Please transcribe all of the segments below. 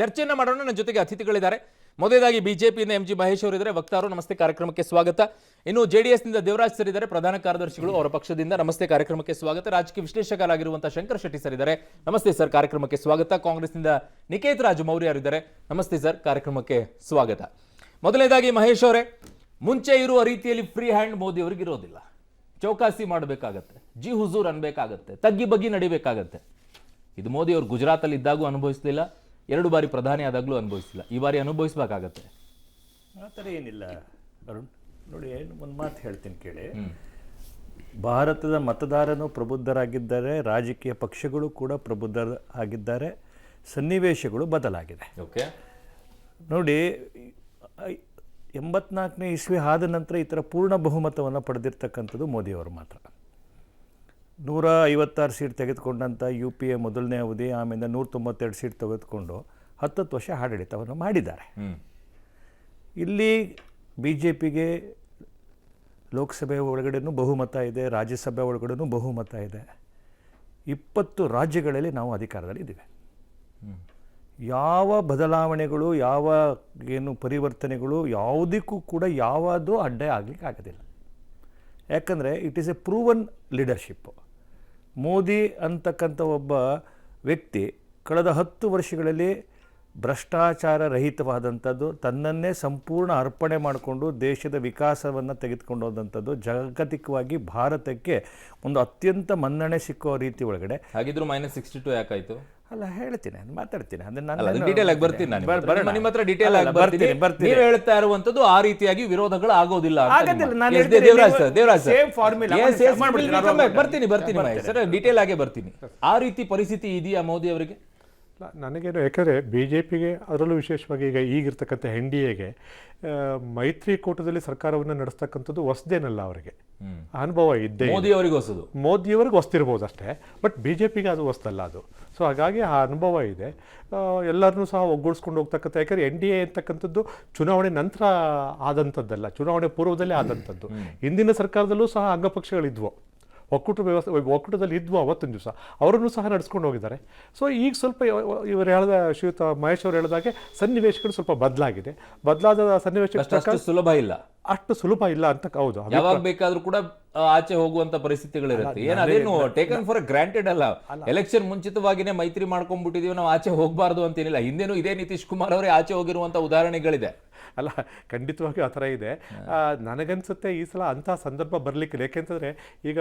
ಚರ್ಚೆಯನ್ನು ಮಾಡೋಣ. ನನ್ನ ಜೊತೆಗೆ ಅತಿಥಿಗಳಿದ್ದಾರೆ. ಮೊದಲಾಗಿ ಬಿಜೆಪಿಯಿಂದ ಎಂ ಜಿ ಮಹೇಶ್ ಅವರು ಇದ್ದಾರೆ, ವಕ್ತಾರರು. ನಮಸ್ತೆ, ಕಾರ್ಯಕ್ರಮಕ್ಕೆ ಸ್ವಾಗತ. ಇನ್ನು ಜೆಡಿಎಸ್ ನಿಂದ ದೇವರಾಜ್ ಸರ್ ಇದ್ದಾರೆ, ಪ್ರಧಾನ ಕಾರ್ಯದರ್ಶಿಗಳು ಅವರ ಪಕ್ಷದಿಂದ. ನಮಸ್ತೆ, ಕಾರ್ಯಕ್ರಮಕ್ಕೆ ಸ್ವಾಗತ. ರಾಜಕೀಯ ವಿಶ್ಲೇಷಕರಾಗಿರುವಂತಹ ಶಂಕರ್ ಶೆಟ್ಟಿ ಸರ್ ಇದ್ದಾರೆ. ನಮಸ್ತೆ ಸರ್, ಕಾರ್ಯಕ್ರಮಕ್ಕೆ ಸ್ವಾಗತ. ಕಾಂಗ್ರೆಸ್ನಿಂದ ನಿಕೇತ್ ರಾಜ್ ಮೌರ್ಯ ಇದ್ದಾರೆ. ನಮಸ್ತೆ ಸರ್, ಕಾರ್ಯಕ್ರಮಕ್ಕೆ ಸ್ವಾಗತ. ಮೊದಲನೇದಾಗಿ ಮಹೇಶ್ ಅವರೇ, ಮುಂಚೆ ಇರುವ ರೀತಿಯಲ್ಲಿ ಫ್ರೀ ಹ್ಯಾಂಡ್ ಮೋದಿ ಅವರಿಗೆ ಇರೋದಿಲ್ಲ. ಚೌಕಾಸಿ ಮಾಡಬೇಕಾಗತ್ತೆ, ಜಿ ಹುಜೂರ್ ಅನ್ಬೇಕಾಗತ್ತೆ, ತಗ್ಗಿ ಬಗ್ಗಿ ನಡಿಬೇಕಾಗತ್ತೆ. ಇದು ಮೋದಿ ಅವರು ಗುಜರಾತಲ್ಲಿ ಇದ್ದಾಗೂ ಅನುಭವಿಸಲಿಲ್ಲ, 2 ಬಾರಿ ಪ್ರಧಾನಿ ಆದಾಗಲೂ ಅನುಭವಿಸಿಲ್ಲ. ಈ ಬಾರಿ ಅನುಭವಿಸಬೇಕಾಗತ್ತೆ. ಆ ಥರ ಏನಿಲ್ಲ ಅರುಣ್. ನೋಡಿ, ಒಂದು ಮಾತು ಹೇಳ್ತೀನಿ ಕೇಳಿ. ಭಾರತದ ಮತದಾರನು ಪ್ರಬುದ್ಧರಾಗಿದ್ದಾರೆ, ರಾಜಕೀಯ ಪಕ್ಷಗಳು ಕೂಡ ಪ್ರಬುದ್ಧರಾಗಿದ್ದಾರೆ, ಸನ್ನಿವೇಶಗಳು ಬದಲಾಗಿದೆ. ಓಕೆ, ನೋಡಿ, 84ನೇ ಇಸ್ವಿ ಆದ ನಂತರ ಈ ಥರ ಪೂರ್ಣ ಬಹುಮತವನ್ನು ಪಡೆದಿರ್ತಕ್ಕಂಥದ್ದು ಮೋದಿಯವರು ಮಾತ್ರ. 156 ಸೀಟ್ ತೆಗೆದುಕೊಂಡಂಥ UPA ಮೊದಲನೇ ಅವಧಿ, ಆಮೇಲೆ 192 ಸೀಟ್ ತೆಗೆದುಕೊಂಡು 10 ವರ್ಷ ಆಡಳಿತವನ್ನು ಮಾಡಿದ್ದಾರೆ. ಇಲ್ಲಿ BJPಗೆ ಲೋಕಸಭೆ ಒಳಗಡೆನೂ ಬಹುಮತ ಇದೆ, ರಾಜ್ಯಸಭೆ ಒಳಗಡೆನೂ ಬಹುಮತ ಇದೆ. 20 ರಾಜ್ಯಗಳಲ್ಲಿ ನಾವು ಅಧಿಕಾರದಲ್ಲಿದ್ದೀವಿ. ಯಾವ ಬದಲಾವಣೆಗಳು, ಯಾವ ಏನು ಪರಿವರ್ತನೆಗಳು ಯಾವುದಕ್ಕೂ ಕೂಡ ಯಾವುದೂ ಅಡ್ಡ ಆಗಲಿಕ್ಕೆ ಆಗೋದಿಲ್ಲ. ಯಾಕಂದರೆ it is A proven leadership. Modi ಅಂತಕ್ಕಂಥ ಒಬ್ಬ ವ್ಯಕ್ತಿ ಕಳೆದ 10 ವರ್ಷಗಳಲ್ಲಿ ಭ್ರಷ್ಟಾಚಾರ ರಹಿತವಾದಂಥದ್ದು, ತನ್ನನ್ನೇ ಸಂಪೂರ್ಣ ಅರ್ಪಣೆ ಮಾಡಿಕೊಂಡು ದೇಶದ ವಿಕಾಸವನ್ನು ತೆಗೆದುಕೊಂಡು ಹೋದಂಥದ್ದು, ಜಾಗತಿಕವಾಗಿ ಭಾರತಕ್ಕೆ ಒಂದು ಅತ್ಯಂತ ಮನ್ನಣೆ ಸಿಕ್ಕೋ ರೀತಿ ಒಳಗಡೆ. ಹಾಗಿದ್ರು -62 ಯಾಕಾಯ್ತು? ಅಲ್ಲ, ಹೇಳ್ತೀನಿ, ಅದನ್ನು ಡೀಟೇಲ್ ಆಗಿ ಬರ್ತೀನಿ ನಾನು. ನಿಮ್ಮ ಹತ್ರ ಡೀಟೇಲ್ ಆಗಿ ಬರ್ತೀನಿ. ನೀವು ಹೇಳ್ತಾ ಇರುವಂತದ್ದು ಆ ರೀತಿಯಾಗಿ ವಿರೋಧಗಳು ಆಗೋದಿಲ್ಲ. ಬರ್ತೀನಿ ಸರ್, ಡೀಟೇಲ್ ಆಗೇ ಬರ್ತೀನಿ. ಆ ರೀತಿ ಪರಿಸ್ಥಿತಿ ಇದೆಯಾ ಮೋದಿ ಅವರಿಗೆ? ನನಗೇನು, ಯಾಕಂದರೆ BJPಗೆ ಅದರಲ್ಲೂ ವಿಶೇಷವಾಗಿ ಈಗಿರ್ತಕ್ಕಂಥ NDAಗೆ ಮೈತ್ರಿಕೂಟದಲ್ಲಿ ಸರ್ಕಾರವನ್ನು ನಡೆಸ್ತಕ್ಕಂಥದ್ದು ಹೊಸದೇನಲ್ಲ. ಅವರಿಗೆ ಅನುಭವ ಇದ್ದೇ, ಮೋದಿಯವರಿಗೆ ಹೊಸ್ತಿರ್ಬೋದು ಅಷ್ಟೇ, ಬಟ್ BJPಗೆ ಅದು ಹೊಸದಲ್ಲ ಅದು. ಸೊ ಹಾಗಾಗಿ ಆ ಅನುಭವ ಇದೆ, ಎಲ್ಲರನ್ನೂ ಸಹ ಒಗ್ಗೂಡಿಸ್ಕೊಂಡು ಹೋಗ್ತಕ್ಕಂಥ. ಯಾಕಂದರೆ NDA ಅಂತಕ್ಕಂಥದ್ದು ಚುನಾವಣೆ ನಂತರ ಆದಂಥದ್ದಲ್ಲ, ಚುನಾವಣೆ ಪೂರ್ವದಲ್ಲೇ ಆದಂಥದ್ದು. ಹಿಂದಿನ ಸರ್ಕಾರದಲ್ಲೂ ಸಹ ಅಂಗಪಕ್ಷಗಳಿದ್ವು, ಒಕ್ಕೂಟದಲ್ಲಿ ಇದ್ವು ಅವತ್ತೊಂದು ದಿವಸ, ಅವರನ್ನು ಸಹ ನಡೆಸ್ಕೊಂಡು ಹೋಗಿದ್ದಾರೆ. ಸೊ ಈಗ ಸ್ವಲ್ಪ ಇವರು ಹೇಳಿದ ಶ್ರೀಯುತ ಮಹೇಶ್ ಅವರು ಹೇಳಿದಾಗೆ ಸನ್ನಿವೇಶಗಳು ಸ್ವಲ್ಪ ಬದಲಾಗಿದೆ. ಬದಲಾದ ಸನ್ನಿವೇಶ ಅಷ್ಟು ಸುಲಭ ಇಲ್ಲ ಅಂತ. ಹೌದು, ಯಾವಾಗ ಬೇಕಾದ್ರೂ ಕೂಡ ಆಚೆ ಹೋಗುವಂತ ಪರಿಸ್ಥಿತಿಗಳಿರುತ್ತೆ. ಅದೇನು ಟೇಕನ್ ಫಾರ್ ಗ್ರಾಂಟೆಡ್ ಅಲ್ಲ. ಎಲೆಕ್ಷನ್ ಮುಂಚಿತವಾಗಿನೇ ಮೈತ್ರಿ ಮಾಡ್ಕೊಂಡ್ಬಿಟ್ಟಿದೀವಿ, ನಾವು ಆಚೆ ಹೋಗಬಾರ್ದು ಅಂತೇನಿಲ್ಲ. ಹಿಂದೇನು ಇದೇ ನಿತೀಶ್ ಕುಮಾರ್ ಅವರೇ ಆಚೆ ಹೋಗಿರುವಂತ ಉದಾಹರಣೆಗಳಿದೆ. ಅಲ್ಲ, ಖಂಡಿತವಾಗಿಯೂ ಆ ಥರ ಇದೆ. ನನಗನ್ಸುತ್ತೆ ಈ ಸಲ ಅಂಥ ಸಂದರ್ಭ ಬರಲಿಕ್ಕಿಲ್ಲ. ಯಾಕೆಂತಂದರೆ ಈಗ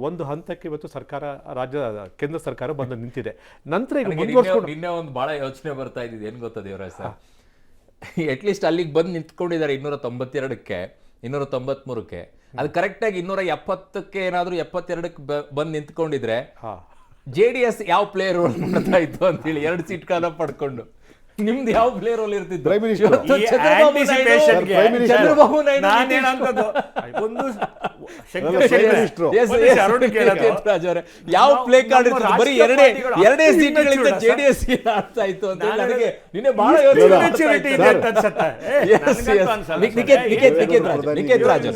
ಒಂದು ಹಂತಕ್ಕೆ ಇವತ್ತು ಸರ್ಕಾರ, ಕೇಂದ್ರ ಸರ್ಕಾರ ಬಂದು ನಿಂತಿದೆ. ನಂತರ ಈಗ ನಿನ್ನೆ ಒಂದು ಬಹಳ ಯೋಚನೆ ಬರ್ತಾ ಇದ್ದಿದೆ, ಏನ್ ಗೊತ್ತಾ ದೇವರಾಜ್ ಸರ್, ಅಟ್ಲೀಸ್ಟ್ ಅಲ್ಲಿಗೆ ಬಂದು ನಿಂತ್ಕೊಂಡಿದ್ದಾರೆ 292ಕ್ಕೆ 293ಕ್ಕೆ. ಅದು ಕರೆಕ್ಟಾಗಿ 270ಕ್ಕೆ ಏನಾದ್ರು 72ಕ್ಕೆ ಬಂದು ನಿಂತ್ಕೊಂಡಿದ್ರೆ JDS ಯಾವ ಪ್ಲೇಯರ್ ಮಾಡ್ತಾ ಇತ್ತು ಅಂತೇಳಿ 2 ಸೀಟ್ ಕಾಲ ಪಡ್ಕೊಂಡು. ನಿಮ್ದು ಯಾವ ಪ್ಲೇಯರ್ ರೋಲ್ ಇರ್ತಿತ್ತು? ಚಂದ್ರಬಾಬು ನಾಯ್ಡು ಯಾವ ಪ್ಲೇ ಕಾರ್ಡ್ ಇರ್ತಿತ್ತು? ಬರೀ ಎರಡೇ ಸೀಟ್ಗಳಿಂದ JDS ಆಡ್ತಾ ಇತ್ತು ಅಂತ ನನಗೆ ನಿನ್ನೆ ಬಹಳ ನಿಕೇತ್ ರಾಜ್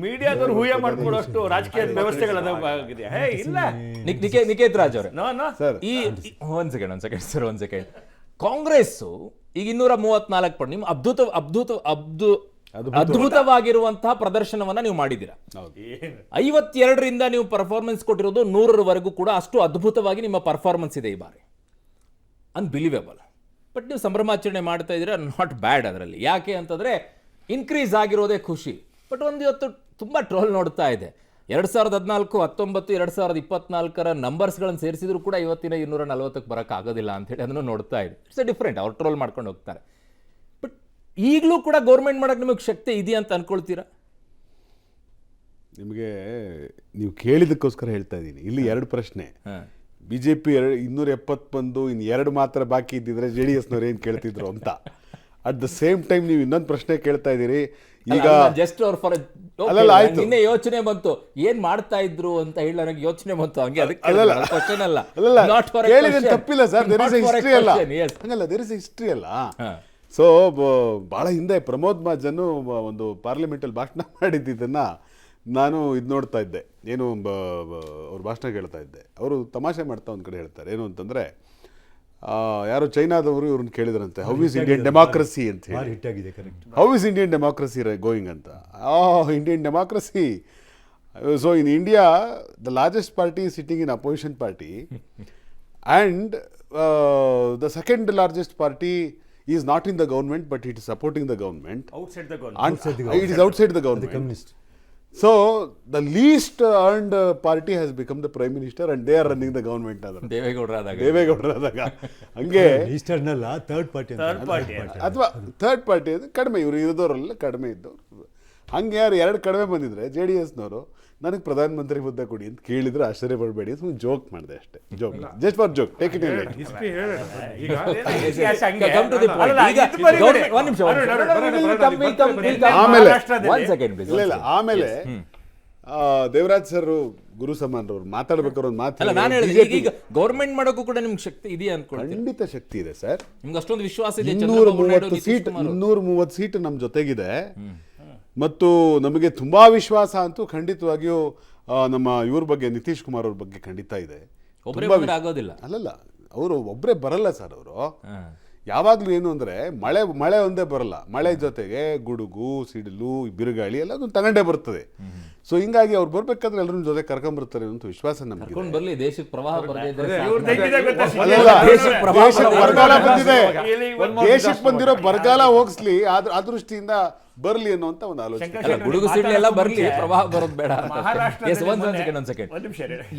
ಮೀಡಿಯಾದವ್ರು ಹೂಯ ಮಾಡ್ಕೊಡೋಷ್ಟು ರಾಜಕೀಯ ವ್ಯವಸ್ಥೆಗಳಾಗಿದೆ. ನಿಕೇತ್ ರಾಜ್ ಅವರೇ, ಒಂದ್ ಸೆಕೆಂಡ್. ಕಾಂಗ್ರೆಸ್ ಈಗ 234 ಪಟ್ಟು, ನಿಮ್ಮ ಅದ್ಭುತವಾಗಿರುವಂತಹ ಪ್ರದರ್ಶನವನ್ನ ನೀವು ಮಾಡಿದ್ದೀರಾ. 52ರಿಂದ ನೀವು ಪರ್ಫಾರ್ಮೆನ್ಸ್ ಕೊಟ್ಟಿರೋದು 100ರವರೆಗೂ ಕೂಡ ಅಷ್ಟು ಅದ್ಭುತವಾಗಿ ನಿಮ್ಮ ಪರ್ಫಾರ್ಮೆನ್ಸ್ ಇದೆ ಈ ಬಾರಿ. ಅನ್ಬಿಲೀವೇಬಲ್. ಬಟ್ ನೀವು ಸಂಭ್ರಮಾಚರಣೆ ಮಾಡ್ತಾ ಇದ್ದೀರಾ, ನಾಟ್ ಬ್ಯಾಡ್ ಅದರಲ್ಲಿ. ಯಾಕೆ ಅಂತಂದ್ರೆ ಇನ್ಕ್ರೀಸ್ ಆಗಿರೋದೇ ಖುಷಿ. ಬಟ್ ಒಂದು ಇವತ್ತು ತುಂಬಾ ಟ್ರೋಲ್ ನೋಡ್ತಾ ಇದೆ. 2014, 19, 2024 ನಂಬರ್ಸ್ಗಳನ್ನು ಸೇರಿಸಿದ್ರು ಕೂಡ ಇವತ್ತಿನ 240ಕ್ಕೆ ಬರೋಕ್ಕಾಗೋದಿಲ್ಲ ಅಂತೇಳಿ ಅದನ್ನು ನೋಡ್ತಾ ಇದೆ. It's A different. ಅವ್ರು ಟ್ರೋಲ್ ಮಾಡ್ಕೊಂಡು ಹೋಗ್ತಾರೆ. ಬಟ್ ಈಗಲೂ ಕೂಡ ಗೌರ್ಮೆಂಟ್ ಮಾಡೋಕ್ಕೆ ನಿಮಗೆ ಶಕ್ತಿ ಇದೆಯಾ ಅಂತ ಅನ್ಕೊಳ್ತೀರಾ? ನಿಮಗೆ ನೀವು ಕೇಳಿದಕ್ಕೋಸ್ಕರ ಹೇಳ್ತಾ ಇದ್ದೀನಿ. ಇಲ್ಲಿ 2 ಪ್ರಶ್ನೆ. BJP 270 ಬಂದು ಇನ್ನು 2 ಮಾತ್ರ ಬಾಕಿ ಇದ್ದಿದ್ರೆ JDSನವ್ರು ಏನು ಕೇಳ್ತಿದ್ರು ಅಂತ. ಅಟ್ ದ ಸೇಮ್ ಟೈಮ್ ನೀವು ಇನ್ನೊಂದು ಪ್ರಶ್ನೆ ಕೇಳ್ತಾ ಇದ್ದೀರಿ. ಈಗ ಜಸ್ಟ್ ಅವ್ರ ನಿನ್ನೆ ಯೋಚನೆ ಬಂತು ಏನ್ ಮಾಡ್ತಾ ಇದ್ರು ಅಂತ ಹೇಳಿ, ನನಗೆ ಯೋಚನೆ ಬಂತು ಹಂಗೆ. ತಪ್ಪಿಲ್ಲ ಸರ್, ದೇರ್ ಇಸ್ ಹಿಸ್ಟ್ರಿ ಅಲ್ಲ, ಹಂಗಲ್ಲ, ದೇರ್ ಇಸ್ ಹಿಸ್ಟ್ರಿ ಅಲ್ಲ. ಸೊ ಭಾಳ ಹಿಂದೆ ಪ್ರಮೋದ್ ಮಹಾಜನ್ ಒಂದು ಪಾರ್ಲಿಮೆಂಟಲ್ಲಿ ಭಾಷಣ ಮಾಡಿದ್ದನ್ನ ನಾನು ಇದು ನೋಡ್ತಾ ಇದ್ದೆ. ಏನು ಅವ್ರ ಭಾಷಣ ಕೇಳ್ತಾ ಇದ್ದೆ. ಅವರು ತಮಾಷೆ ಮಾಡ್ತಾ ಒಂದು ಕಡೆ ಹೇಳ್ತಾರೆ, ಏನು ಅಂತಂದರೆ ಯಾರೋ ಚೈನಾದವರು ಇವ್ರನ್ನ ಕೇಳಿದ್ರಂತೆ ಹೌ ಇಸ್ ಇಂಡಿಯನ್ ಡೆಮಾಕ್ರಸಿ ಅಂತ ಹೇಳಿ, ಹಿಟ್ ಆಗಿದೆ correct. How is Indian democracy going ಅಂತ. Indian democracy. So in India the largest party is sitting in opposition party and the second largest party is not in the government but it is supporting the government. Outside the And it is outside the government. Communist. So the least earned party has become the prime minister and they are running the government. ದೇವೇಗೌಡರಾದಾಗ ಹಂಗೆ eastern ಅಲ್ಲ third party ಅಥವಾ third party ಅಂದರೆ ಕಡಿಮೆ, ಇವರು ಇರೋದವರೆಲ್ಲ ಕಡಿಮೆ ಇದ್ದವರು. ಹಂಗೆ ಯಾರು ಎರಡು ಕಡಿಮೆ ಬಂದಿದ್ರೆ JDSನವರು ನನಗೆ ಪ್ರಧಾನಮಂತ್ರಿ ಹುದ್ದೆ ಕೊಡಿ ಅಂತ ಕೇಳಿದ್ರೆ ಆಶ್ಚರ್ಯ ಪಡಬೇಡಿ, ಸುಮ್ಮನೆ ಜೋಕ್ ಮಾಡಿದೆ ಅಷ್ಟೇ. Joke, just for joke, take it in light. ಆಮೇಲೆ ದೇವರಾಜ್ ಸರ್ ಗುರು ಸಮಾನರವ್ರು ಮಾತಾಡ್ಬೇಕಾದ್ರೆ ಒಂದು ಮಾತು, ನಾನು ಹೇಳಿದೆ ಈಗ ಗೌರ್ಮೆಂಟ್ ಮಾಡೋಕ್ಕೂ ಕೂಡ ನಿಮ್ಗೆ ಶಕ್ತಿ ಇದೆಯಾ ಅನ್ಕೊಳ್ಳಿ. ಖಂಡಿತ ಶಕ್ತಿ ಇದೆ ಸರ್. ನಿಮ್ಗೆ ಅಷ್ಟೊಂದು ವಿಶ್ವಾಸ ಇದೆ? 230 ಸೀಟ್ ನಮ್ಮ ಜೊತೆಗಿದೆ ಮತ್ತು ನಮಗೆ ತುಂಬಾ ವಿಶ್ವಾಸ ಅಂತೂ ಖಂಡಿತವಾಗಿಯೂ ನಮ್ಮ ಇವ್ರ ಬಗ್ಗೆ, ನಿತೀಶ್ ಕುಮಾರ್ ಅವ್ರ ಬಗ್ಗೆ ಖಂಡಿತ ಇದೆ. ಒಬ್ಬರೇ ಆಗೋದಿಲ್ಲ. ಅಲ್ಲಲ್ಲ, ಅವರು ಒಬ್ಬರೇ ಬರಲ್ಲ ಸರ್. ಅವರು ಯಾವಾಗಲೂ ಏನು ಅಂದರೆ ಮಳೆ ಒಂದೇ ಬರಲ್ಲ, ಮಳೆ ಜೊತೆಗೆ ಗುಡುಗು, ಸಿಡಿಲು, ಬಿರುಗಾಳಿ ಎಲ್ಲದನ್ನು ತಗೊಂಡೇ ಬರ್ತದೆ. ಸೊ ಹಿಂಗಾಗಿ ಅವ್ರು ಬರ್ಬೇಕಾದ್ರೆ ಎಲ್ಲರ ಜೊತೆ ಕರ್ಕೊಂಡ್ಬರ್ತಾರೆ ಅಂತ ವಿಶ್ವಾಸ ನಮ್ಗೆ. ಬರ್ಲಿ, ದೇಶಕ್ಕೆ ಪ್ರವಾಹ ಬರಗಾಲ ಬಂದಿದೆ, ದೇಶಕ್ಕೆ ಬಂದಿರೋ ಬರಗಾಲ ಹೋಗಿಸ್ಲಿ, ಆ ದೃಷ್ಟಿಯಿಂದ ಬರ್ಲಿ ಅನ್ನುವಂತ ಒಂದು ಆಲೋಚನೆ. ಗುಡುಗು ಸಿಡ್ಲಿ ಎಲ್ಲ ಬರ್ಲಿ, ಪ್ರವಾಹ ಬರೋದು ಬೇಡ. ಒಂದ್ ಸೆಕೆಂಡ್.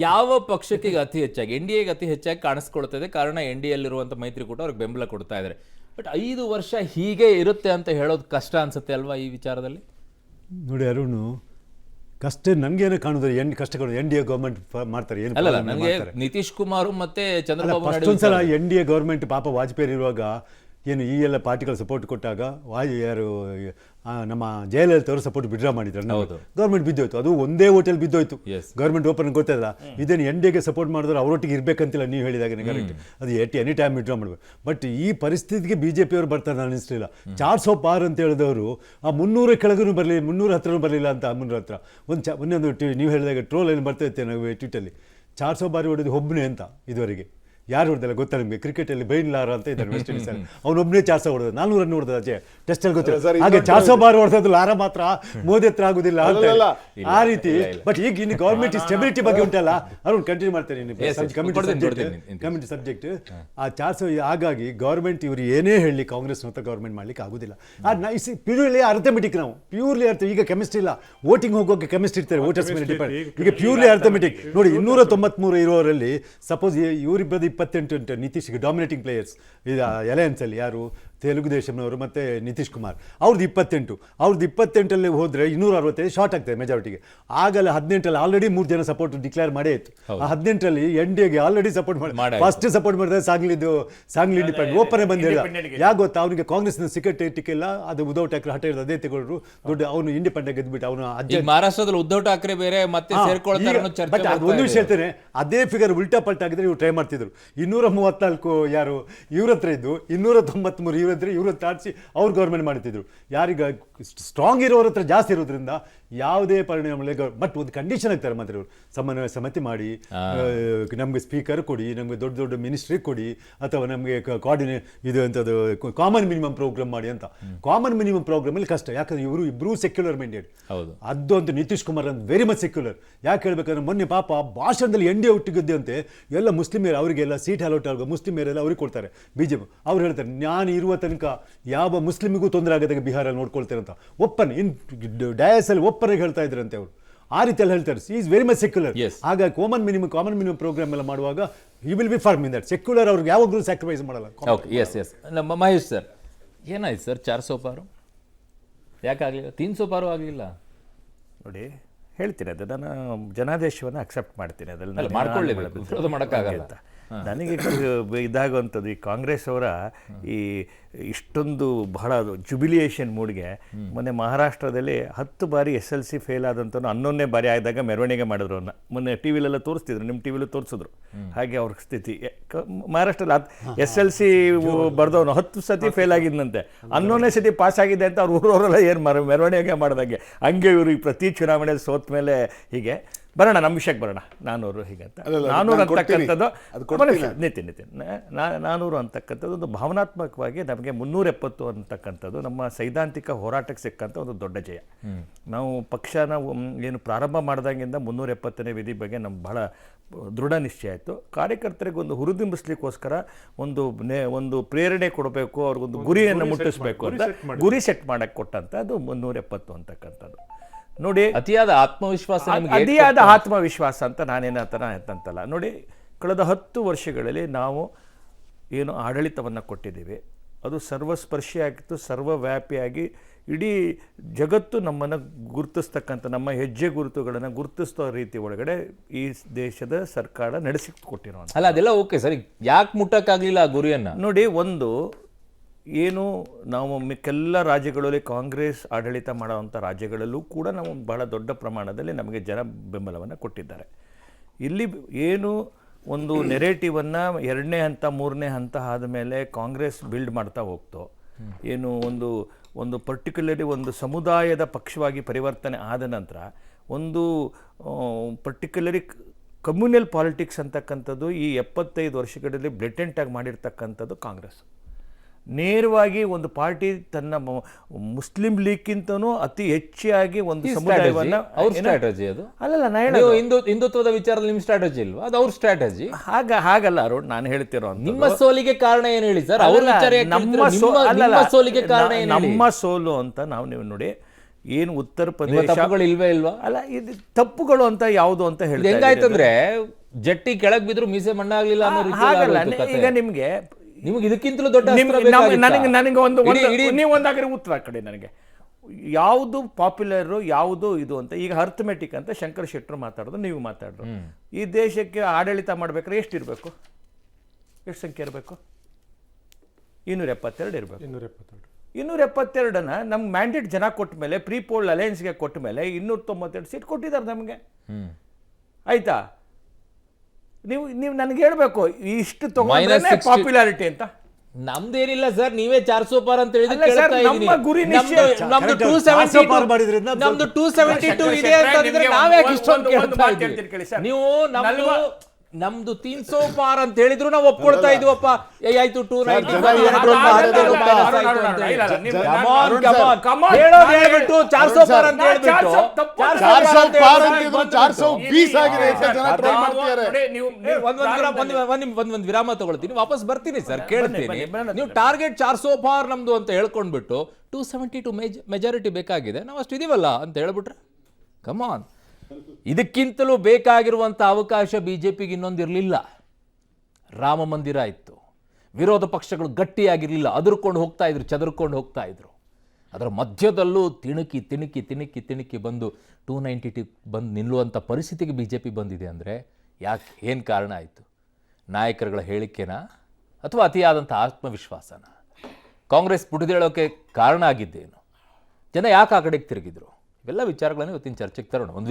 ಯಾವ ಪಕ್ಷಕ್ಕೆ ಈಗ ಅತಿ ಹೆಚ್ಚಾಗಿ, NDAಗೆ ಅತಿ ಹೆಚ್ಚಾಗಿ ಕಾಣಿಸ್ಕೊಳ್ತದೆ? ಕಾರಣ NDAಯಲ್ಲಿರುವಂತ ಮೈತ್ರಿಕೂಟ ಅವ್ರಿಗೆ ಬೆಂಬಲ ಕೊಡ್ತಾ ಇದ್ದಾರೆ. ಬಟ್ 5 ವರ್ಷ ಹೀಗೆ ಇರುತ್ತೆ ಅಂತ ಹೇಳೋದು ಕಷ್ಟ ಅನ್ಸುತ್ತೆ ಅಲ್ವಾ ಈ ವಿಚಾರದಲ್ಲಿ? ನೋಡಿ ಅರುಣ್, ಕಷ್ಟ ನನ್ಗೇನು ಕಾಣುದ್ರೆ ಕಷ್ಟಗಳು NDA ಗೌರ್ಮೆಂಟ್ ಮಾಡ್ತಾರೆ. ಏನು ಅಲ್ಲ, ನನಗೆ ನಿತೀಶ್ ಕುಮಾರ್ ಮತ್ತೆ ಚಂದ್ರಬಾಬು ನಾಯ್ಡು ಒಂದ್ಸಲ NDA ಗೌರ್ಮೆಂಟ್ ಪಾಪ ವಾಜಪೇಯಿ ಇರುವಾಗ ಏನು ಈ ಎಲ್ಲ ಪಾರ್ಟಿಗಳು ಸಪೋರ್ಟ್ ಕೊಟ್ಟಾಗ ಯಾರು ನಮ್ಮ ಜಯಲಲಿತಾ ಅವರು ಸಪೋರ್ಟ್ ವಿಡ್ರಾ ಮಾಡಿದ್ರು, ಗೌರ್ಮೆಂಟ್ ಬಿದ್ದೋಯ್ತು. ಅದು ಒಂದೇ ಹೋಟೆಲ್ ಬಿದ್ದೋಯ್ತು, ಗೌರ್ಮೆಂಟ್ ಓಪನ್ ಗೊತ್ತಿಲ್ಲ. ಇದೇನು NDAಗೆ ಸಪೋರ್ಟ್ ಮಾಡಿದ್ರೆ ಅವರೊಟ್ಟಿಗೆ ಇರಬೇಕಂತಿಲ್ಲ ನೀವು ಹೇಳಿದಾಗ ಕರೆಕ್ಟ್. ಅದು ಎನಿ ಟೈಮ್ ವಿಡ್ರಾ ಮಾಡಬೇಕು. ಬಟ್ ಈ ಪರಿಸ್ಥಿತಿಗೆ BJP ಅವರು ಬರ್ತಾರೆ ನಾನು ಅನಿಸ್ಲಿಲ್ಲ. 400 ಪಾರ್ ಅಂತ ಹೇಳಿದವರು ಆ 300 ಕೆಳಗೂ ಬರಲಿ, 300 ಹತ್ರ ಬರಲಿಲ್ಲ ಅಂತ 300 ಹತ್ರ ಒಂದೊಂದು ನೀವು ಹೇಳಿದಾಗ ಟ್ರೋಲ್ ಏನು ಬರ್ತೈತೆ ನಾವು ಟ್ವೀಟಲ್ಲಿ 400 ಬಾರಿ ಹೊಡೆದು ಒಬ್ಬನೇ ಅಂತ ಇದುವರೆಗೆ. ಯಾರು ಹೊಡೆದಲ್ಲ ಗೊತ್ತಾ ನಿಮಗೆ? ಕ್ರಿಕೆಟಲ್ಲಿ ಬೈನ್ ಲಾರ ಅಂತ ಇದ್ದಾರೆ ವೆಸ್ಟ್ ಇಂಡೀಸ್ ಅಲ್ಲಿ, ಅವನೊಬ್ಬನೇ 400 ಹೊಡೆದ, 400 ರನ್ ಹೊಡೆದ ಆಚೆ ಟೆಸ್ಟಲ್ಲಿ ಗೊತ್ತಿಲ್ಲ. ಹಾಗೆ 400 ಬಾರಿ ಹೊಡೆದದ್ದು ಲಾರ ಮಾತ್ರ, ಮೋದಿ ಹತ್ರ ಆಗುದಿಲ್ಲ ಅಂತ ಆ ರೀತಿ. ಬಟ್ ಈಗ ಇನ್ನು ಗೌರ್ಮೆಂಟ್ ಸ್ಟೆಬಿಲಿಟಿ ಬಗ್ಗೆ ಉಂಟಲ್ಲ, ಅವ್ರು ಕಂಟಿನ್ಯೂ ಮಾಡ್ತಾರೆ ಕಮಿಟಿ ಸಬ್ಜೆಕ್ಟ್ ಆ 400. ಹಾಗಾಗಿ ಗೌರ್ಮೆಂಟ್ ಇವರು ಏನೇ ಹೇಳಿ ಕಾಂಗ್ರೆಸ್ ಅಂತ ಗೌರ್ಮೆಂಟ್ ಮಾಡ್ಲಿಕ್ಕೆ ಆಗುದಿಲ್ಲ. ಪ್ಯೂರ್ಲಿ ಅರ್ಥಮೆಟಿಕ್, ನಾವು ಪ್ಯೂರ್ಲಿ ಅರ್ಥ. ಈಗ ಕೆಮಿಸ್ಟ್ರಿ ಇಲ್ಲ, ವೋಟಿಂಗ್ ಹೋಗೋಕೆ ಕೆಮಿಸ್ಟ್ರಿ ಇರ್ತಾರೆ, ವೋಟರ್ಸ್ ಮೇಲೆ ಡಿಪೆಂಡ್. ಈಗ ಪ್ಯೂರ್ಲಿ ಅರ್ಥಮೆಟಿಕ್ ನೋಡಿ. 293 ಇರೋರಲ್ಲಿ ಸಪೋಸ್ ಇವರಿಬ್ಬರು 28 ಉಂಟು ನಿತೀಶ್ಗೆ ಡಾಮಿನೇಟಿಂಗ್ ಪ್ಲೇಯರ್ಸ್ ಇದು ಅಲಯನ್ಸ್ ಅಲ್ಲಿ. ಯಾರು? ತೆಲುಗು ದೇಶಂನವರು ಮತ್ತೆ ನಿತೀಶ್ ಕುಮಾರ್. ಅವ್ರದ್ದು 28 ಹೋದ್ರೆ 265 ಶಾರ್ಟ್ ಆಗ್ತದೆ ಮೆಜಾರಿಟಿಗೆ. ಆಗಲ್ಲ 18 ಆಲ್ರೆಡಿ 3 ಜನ ಸಪೋರ್ಟ್ ಡಿಕ್ಲೇರ್ ಮಾಡೇ ಇತ್ತು. ಆ 18 NDAಗೆ ಆಲ್ರೆಡಿ ಸಪೋರ್ಟ್ ಮಾಡಿ ಫಸ್ಟ್ ಸಪೋರ್ಟ್ ಮಾಡಿದ್ರೆ ಸಾಂಗ್ಲಿ ಇಂಡಿಪೆಂಡೆಂಟ್ ಓಪನ್ ಬಂದಿಲ್ಲ. ಯಾಕೆ ಗೊತ್ತಾ? ಅವನಿಗೆ ಕಾಂಗ್ರೆಸ್ನ ಟಿಕೆಟ್ ಇಲ್ಲ, ಅದು ಉದ್ಧವ್ ಠಾಕ್ರೆ ಹಠ ಇರೋದು, ಅದೇ ತಗೊಂಡ್ರು ದೊಡ್ಡ. ಅವನು ಇಂಡಿಪೆಂಡೆಂಟ್ ಗೆದ್ಬಿಟ್ಟು ಅವನು ಮಹಾರಾಷ್ಟ್ರದಲ್ಲಿ ಉದ್ಧವ್ ಠಾಕ್ರೆ ಬೇರೆ ಮತ್ತೆ ಸೇರ್ಕೊಳ್ತಾರೆ. ಒಂದು ವಿಷಯ ಹೇಳ್ತೇನೆ, ಅದೇ ಫಿಗರ್ ಉಲ್ಟಾ ಪಲ್ಟಾ ಆಗಿದ್ರೆ ಇವ್ರು ಟ್ರೈ ಮಾಡ್ತಿದ್ರು. 234 ಯಾರು ಇವ್ರ ಹತ್ರ ಇದ್ದು, 293 ಇವ್ರ ತಾಡಿಸಿ ಅವ್ರು ಗೌರ್ಮೆಂಟ್ ಮಾಡ್ತಿದ್ರು. ಯಾರೀಗ ಸ್ಟ್ರಾಂಗ್ ಇರೋರ ಹತ್ರ ಜಾಸ್ತಿ ಇರೋದ್ರಿಂದ ಯಾವುದೇ ಪರಿಣಾಮ. ಬಟ್ ಒಂದು ಕಂಡೀಷನ್ ಆಗ್ತಾರೆ ಮಾತ್ರ ಇವರು, ಸಮನ್ವಯ ಸಮಿತಿ ಮಾಡಿ, ನಮಗೆ ಸ್ಪೀಕರ್ ಕೊಡಿ, ನಮಗೆ ದೊಡ್ಡ ದೊಡ್ಡ ಮಿನಿಸ್ಟ್ರಿ ಕೊಡಿ, ಅಥವಾ ನಮಗೆ ಇದು ಅಂತದ್ದು ಕಾಮನ್ ಮಿನಿಮಮ್ ಪ್ರೋಗ್ರಾಮ್ ಮಾಡಿ ಅಂತ. ಕಾಮನ್ ಮಿನಿಮಮ್ ಪ್ರೋಗ್ರಾಮ್ ಅಲ್ಲಿ ಕಷ್ಟ, ಯಾಕಂದ್ರೆ ಇವರು ಇಬ್ರು ಸೆಕ್ಯುಲರ್ ಮೈಂಡೆಡ್. ಅದು ಅಂತ ನಿತೀಶ್ ಕುಮಾರ್ ಅಂತ ವೆರಿ ಮಚ್ ಸೆಕ್ಯುಲರ್. ಯಾಕೆ ಹೇಳ್ಬೇಕಂದ್ರೆ ಮೊನ್ನೆ ಪಾಪ ಭಾಷಣದಲ್ಲಿ NDA ಒಟ್ಟಿಗಿದ್ದೆ ಅಂತೆ ಎಲ್ಲ ಮುಸ್ಲಿಮರು, ಅವರಿಗೆಲ್ಲ ಸೀಟ್ ಅಲೌಟ್ ಆಗ ಮುಸ್ಲಿಮರೆಲ್ಲ ಅವ್ರಿಗೆ ಕೊಡ್ತಾರೆ BJP. ಅವ್ರು ಹೇಳ್ತಾರೆ ನಾನು ಇರುವ ತನಕ ಯಾವ ಮುಸ್ಲಿಮಿಗೂ ತೊಂದರೆ ಆಗದಾಗ ಬಿಹಾರ ನೋಡ್ಕೊಳ್ತೇನೆ ಅಂತ ಓಪನ್ ಇನ್ ಡಯಾಸಲ್ಲಿ ಓಪನ್ ಹೇಳ್ತಾ ಇದ್ರಂತೆ ಅವರು. ಆ ರೀತಿ ಎಲ್ಲ ಹೇಳ್ತಾರೆ. Is very much secular. ಹಾಗಾಗಿ ಕಾಮನ್ ಮಿನಿಮಮ್ ಪ್ರೋಗ್ರಾಮ್ ಎಲ್ಲ ಮಾಡುವಾಗ you will be form in that. Secular ಅವ್ರಿಗೆ ಯಾವಾಗಲೂ ಸ್ಯಾಕ್ರಿಫೈಸ್ ಮಾಡಲ್ಲ. ಎಸ್ ನಮ್ಮ ಮಹೇಶ್ ಸರ್, ಏನಾಯ್ತು ಸರ್ 400 ಪಾರು ಯಾಕಾಗಲಿಲ್ಲ? 300 ಪಾರು ಆಗಲಿಲ್ಲ ನೋಡಿ. ಹೇಳ್ತೀನಿ ಅದು, ನಾನು ಜನಾದೇಶವನ್ನು ಅಕ್ಸೆಪ್ಟ್ ಮಾಡ್ತೀನಿ, ಅದರಲ್ಲಿ ಮಾಡೋಕ್ಕಾಗಲ್ಲ. ನನಗೆ ಇದಾಗುವಂಥದ್ದು ಈ ಕಾಂಗ್ರೆಸ್ ಅವರ ಈ ಇಷ್ಟೊಂದು ಬಹಳ ಜುಬಿಲಿಯೇಷನ್ ಮೂಡ್ಗೆ ಮೊನ್ನೆ ಮಹಾರಾಷ್ಟ್ರದಲ್ಲಿ 10 ಬಾರಿ SLC ಫೇಲ್ ಆದಂಥವ್ನು 11ನೇ ಬಾರಿ ಆದಾಗ ಮೆರವಣಿಗೆ ಮಾಡಿದ್ರು. ಅವನ್ನ ಮೊನ್ನೆ TVಲೆಲ್ಲ ತೋರಿಸ್ತಿದ್ರು, ನಿಮ್ಮ TVಲೂ ತೋರಿಸಿದ್ರು. ಹಾಗೆ ಅವ್ರ ಸ್ಥಿತಿ ಮಹಾರಾಷ್ಟ್ರದಲ್ಲಿ SLC ಬರ್ದವನು 10 ಸತಿ ಫೇಲ್ ಆಗಿದ್ದಂತೆ, 11ನೇ ಸತಿ ಪಾಸ್ ಆಗಿದೆ ಅಂತ ಅವ್ರು ಊರವರೆಲ್ಲ ಏನು ಮೆರವಣಿಗೆ ಮಾಡಿದಂಗೆ. ಹಂಗೆ ಇವರು ಈ ಪ್ರತಿ ಚುನಾವಣೆಯಲ್ಲಿ ಸೋತ ಮೇಲೆ ಹೀಗೆ ಬರೋಣ ನಮ್ಮ ವಿಷಯಕ್ಕೆ ಬರೋಣ. 400 ಹೀಗಂತ ಅಲ್ಲಲ್ಲ, 400 ನಾನು ಕೊಡ್ತೀನಿ. ಅಂತಕ್ಕಂಥದ್ದು ಅದು ಕೊಡ್ತೀನಿ. ನಿತಿನ್ 400 ಅಂತಕ್ಕಂಥದ್ದು ಒಂದು ಭಾವನಾತ್ಮಕವಾಗಿ ನಮಗೆ 370 ಅಂತಕ್ಕಂಥದ್ದು ನಮ್ಮ ಸೈದ್ಧಾಂತಿಕ ಹೋರಾಟಕ್ಕೆ ಸಿಕ್ಕಂಥ ಒಂದು ದೊಡ್ಡ ಜಯ. ನಾವು ಪಕ್ಷನ ಏನು ಪ್ರಾರಂಭ ಮಾಡಿದಾಗಿಂದ 370ನೇ ವಿಧಿ ಬಗ್ಗೆ ನಮ್ಗೆ ಬಹಳ ದೃಢ ನಿಶ್ಚಯ ಆಯಿತು. ಕಾರ್ಯಕರ್ತರಿಗೆ ಒಂದು ಹುರಿದುಂಬಿಸ್ಲಿಕ್ಕೋಸ್ಕರ ಒಂದು ಪ್ರೇರಣೆ ಕೊಡಬೇಕು, ಅವ್ರಿಗೊಂದು ಗುರಿಯನ್ನು ಮುಟ್ಟಿಸ್ಬೇಕು ಅಂತ ಗುರಿ ಸೆಟ್ ಮಾಡಕ್ಕೆ ಕೊಟ್ಟಂಥದ್ದು 370 ಅಂತಕ್ಕಂಥದ್ದು. ನೋಡಿ, ಅತಿಯಾದ ಆತ್ಮವಿಶ್ವಾಸ ನಿಮ್ಗೆ ಅತಿಯಾದ ಆತ್ಮವಿಶ್ವಾಸ ಅಂತ ಅಂತಲ್ಲ. ನೋಡಿ, ಕಳೆದ 10 ವರ್ಷಗಳಲ್ಲಿ ನಾವು ಏನು ಆಡಳಿತವನ್ನು ಕೊಟ್ಟಿದ್ದೀವಿ ಅದು ಸರ್ವಸ್ಪರ್ಶಿಯಾಗಿತ್ತು, ಸರ್ವವ್ಯಾಪಿಯಾಗಿ ಇಡೀ ಜಗತ್ತು ನಮ್ಮನ್ನು ಗುರುತಿಸ್ತಕ್ಕಂಥ ನಮ್ಮ ಹೆಜ್ಜೆ ಗುರುತುಗಳನ್ನು ಗುರುತಿಸ್ತೋ ರೀತಿ ಒಳಗಡೆ ಈ ದೇಶದ ಸರ್ಕಾರ ನಡೆಸಿಕೊಟ್ಟಿರೋಂಥ. ಅಲ್ಲ ಅದೆಲ್ಲ ಓಕೆ ಸರಿ, ಯಾಕೆ ಮುಟ್ಟಕ್ಕಾಗ್ಲಿಲ್ಲ ಆ ಗುರಿಯನ್ನ? ನೋಡಿ, ಒಂದು ಏನು ನಾವು ಮಿಕ್ಕೆಲ್ಲ ರಾಜ್ಯಗಳಲ್ಲಿ ಕಾಂಗ್ರೆಸ್ ಆಡಳಿತ ಮಾಡೋವಂಥ ರಾಜ್ಯಗಳಲ್ಲೂ ಕೂಡ ನಾವು ಬಹಳ ದೊಡ್ಡ ಪ್ರಮಾಣದಲ್ಲಿ ನಮಗೆ ಜನ ಬೆಂಬಲವನ್ನು ಕೊಟ್ಟಿದ್ದಾರೆ. ಇಲ್ಲಿ ಏನು ಒಂದು ನೆರೇಟಿವನ್ನು 2ನೇ ಹಂತ 3ನೇ ಹಂತ ಆದಮೇಲೆ ಕಾಂಗ್ರೆಸ್ ಬಿಲ್ಡ್ ಮಾಡ್ತಾ ಹೋಗ್ತೋ, ಏನು ಒಂದು ಪರ್ಟಿಕ್ಯುಲರ್ಲಿ ಒಂದು ಸಮುದಾಯದ ಪಕ್ಷವಾಗಿ ಪರಿವರ್ತನೆ ಆದ ನಂತರ ಒಂದು ಪರ್ಟಿಕ್ಯುಲರಿ ಕಮ್ಯುನಲ್ ಪಾಲಿಟಿಕ್ಸ್ ಅಂತಕ್ಕಂಥದ್ದು ಈ 75 ವರ್ಷಗಳಲ್ಲಿ ಬ್ಲೆಟೆಂಟಾಗಿ ಮಾಡಿರ್ತಕ್ಕಂಥದ್ದು ಕಾಂಗ್ರೆಸ್. ನೇರವಾಗಿ ಒಂದು ಪಾರ್ಟಿ ತನ್ನ ಮುಸ್ಲಿಂ ಲೀಗ್ಗಿಂತನೂ ಅತಿ ಹೆಚ್ಚಾಗಿ ಒಂದು ಸಮುದಾಯವನ್ನು ಅವ್ರ ಸ್ಟ್ರಾಟಜಿ ಅದು ಅಲ್ಲಲ್ಲ ನಾ ನೀವು ಹಿಂದುತ್ವದ ವಿಚಾರದಲ್ಲಿ ನಿಮ್ ಸ್ಟ್ರಾಟಜಿ ಇಲ್ವಾ? ಅದು ಅವ್ರ ಸ್ಟ್ರಾಟಜಿ. ಹಾಗಲ್ಲ ಅರುಣ್, ನಾನು ಹೇಳ್ತಿರೋ ನಿಮ್ಮ ಸೋಲಿಗೆ ಕಾರಣ ಏನು ಹೇಳಿ ಸರ್? ಅವ್ರ ವಿಚಾರ ಯಾಕೆ ಹೇಳ್ತೀರಾ? ನಿಮ್ಮ ಸೋಲಿಗೆ ಕಾರಣ ಏನು ಹೇಳಿ? ನಮ್ಮ ಸೋಲು ಅಂತ ನೀವು ನೋಡಿ, ಏನು ಉತ್ತರ ಪ್ರದೇಶ ತಪ್ಪುಗಳು ಇಲ್ವೇ ಇಲ್ವಾ? ಅಲ್ಲ, ಇದು ತಪ್ಪುಗಳು ಅಂತ ಯಾವುದು ಅಂತ ಹೇಳಿ ಹೆಂಗಾಯ್ತಂದ್ರೆ ಜಟ್ಟಿ ಕೆಳಗ್ ಬಿದ್ರು ಮೀಸೆ ಮಣ್ಣಾಗ್ಲಿಲ್ಲ ಅನ್ನೋ ರೀತಿ ಹಾಗಲ್ಲ. ಆಗೋಯ್ತು ಕತೆ. ಈಗ ನಿಮ್ಗೆ ಇದಕ್ಕಿಂತಲೂ ದೊಡ್ಡ ಅಸ್ತ್ರ ನನಗೆ ಬೇಕಾಗಿತ್ತಾ? ನೀವು ಒಂದಾಗ್ರೆ ಉತ್ತರ ಕಡೆ ನನಗೆ ಯಾವುದು ಪಾಪ್ಯುಲರು ಯಾವುದು ಇದು ಅಂತ. ಈಗ ಅರ್ಥಮೆಟಿಕ್ ಅಂತ ಶಂಕರ್ ಶೆಟ್ಟರು ಮಾತಾಡೋದು, ನೀವು ಮಾತಾಡೋದು. ಈ ದೇಶಕ್ಕೆ ಆಡಳಿತ ಮಾಡ್ಬೇಕಾದ್ರೆ ಎಷ್ಟಿರಬೇಕು? ಎಷ್ಟು ಸಂಖ್ಯೆ ಇರಬೇಕು? 272 ಇರಬೇಕು. 272ನ ನಮ್ಮ ಮ್ಯಾಂಡೇಟ್ ಜನ ಕೊಟ್ಟ ಮೇಲೆ, ಪ್ರೀ ಪೋಲ್ ಅಲಯನ್ಸ್ಗೆ ಕೊಟ್ಟ ಮೇಲೆ 292 ಸೀಟ್ ಕೊಟ್ಟಿದ್ದಾರೆ ನಮಗೆ. ಆಯ್ತಾ? ನೀವು ನನಗೆ ಹೇಳ್ಬೇಕು ಇಷ್ಟು ತಗೊಂಡ್ರೆ ಪಾಪ್ಯುಲಾರಿಟಿ ಅಂತ. ನಮ್ದೇನಿಲ್ಲ ಸರ್, ನೀವೇ 400 ಪಾರ್ ಅಂತ ಹೇಳಿದ್ರೆ ಅಲ್ಲ ಸರ್, ಕೇಳ್ತಾ ನಮ್ಮ ಇದೀನಿ. ಗುರಿ ನಿಶ್ಚಯ. ನಮ್ದು correct. 272 ಪಾರ್ ಮಾಡಿದ್ರಿಂದ ನಮ್ದು 272 ಇದೆ ಅಂತಂದ್ರೆ ನಿಮ್ಗೆ ನಾವ್ಯಾಕೆ ಇಷ್ಟೊಂದು ಒಂದು ಕೇಳ್ತಾ ಮಾತು ಇದ್ದೀವಿ? ಹೇಳ್ತೀನಿ ಕೇಳಿ ಸರ್. ನೀವು ನಮ್ದು 300 ಪಾರ್ ಅಂತ ಹೇಳಿದ್ರು ನಾವು ಒಪ್ಕೊಳ್ತಾ ಇದೀವಪ್ಪ. ಆಯ್ತು 290 ಹೇಳ್ಬಿಟ್ಟು 400 ಪಾರ್ ಅಂತ ಹೇಳ್ಬಿಟ್ಟು 400 ಪಾರ್ ಅಂತಿದ್ರು 420 ಆಗಿದೆ ಅಂತ ಜನ ಟ್ರೈ ಮಾಡ್ತಿದ್ದಾರೆ. ಒಂದ್ ವಿರಾಮ ತಗೊಳ್ತೀನಿ, ವಾಪಸ್ ಬರ್ತೀನಿ ಸರ್, ಕೇಳ್ತೀನಿ. ನೀವು ಟಾರ್ಗೆಟ್ 400 ಪಾರ್ ನಮ್ದು ಅಂತ ಹೇಳ್ಕೊಂಡ್ಬಿಟ್ಟು 272 ಮೆಜಾರಿಟಿ ಬೇಕಾಗಿದೆ, ನಾವು ಅಷ್ಟು ಇದೀವಲ್ಲ ಅಂತ ಹೇಳ್ಬಿಟ್ರೆ ಕಮಾನ್. ಇದಕ್ಕಿಂತಲೂ ಬೇಕಾಗಿರುವಂಥ ಅವಕಾಶ ಬಿಜೆಪಿಗೆ ಇನ್ನೊಂದಿರಲಿಲ್ಲ. ರಾಮ ಮಂದಿರ ಇತ್ತು, ವಿರೋಧ ಪಕ್ಷಗಳು ಗಟ್ಟಿಯಾಗಿರಲಿಲ್ಲ, ಚದರ್ಕೊಂಡು ಹೋಗ್ತಾ ಇದ್ರು. ಅದರ ಮಧ್ಯದಲ್ಲೂ ತಿಣುಕಿ ಬಂದು 292 ಬಂದು ನಿಲ್ಲುವಂಥ ಪರಿಸ್ಥಿತಿಗೆ ಬಿಜೆಪಿ ಬಂದಿದೆ ಅಂದರೆ ಯಾಕೆ? ಏನು ಕಾರಣ ಆಯಿತು? ನಾಯಕರುಗಳ ಹೇಳಿಕೆನಾ ಅಥವಾ ಅತಿಯಾದಂಥ ಆತ್ಮವಿಶ್ವಾಸನ? ಕಾಂಗ್ರೆಸ್ ಪುಟಿದೇಳೋಕೆ ಕಾರಣ ಆಗಿದ್ದೇನು? ಜನ ಯಾಕೆ ಆ ಕಡೆಗೆ ತಿರುಗಿದ್ರು? ಇವೆಲ್ಲ ವಿಚಾರಗಳನ್ನು ಇವತ್ತಿನ ಚರ್ಚೆಗೆ ತರೋಣ.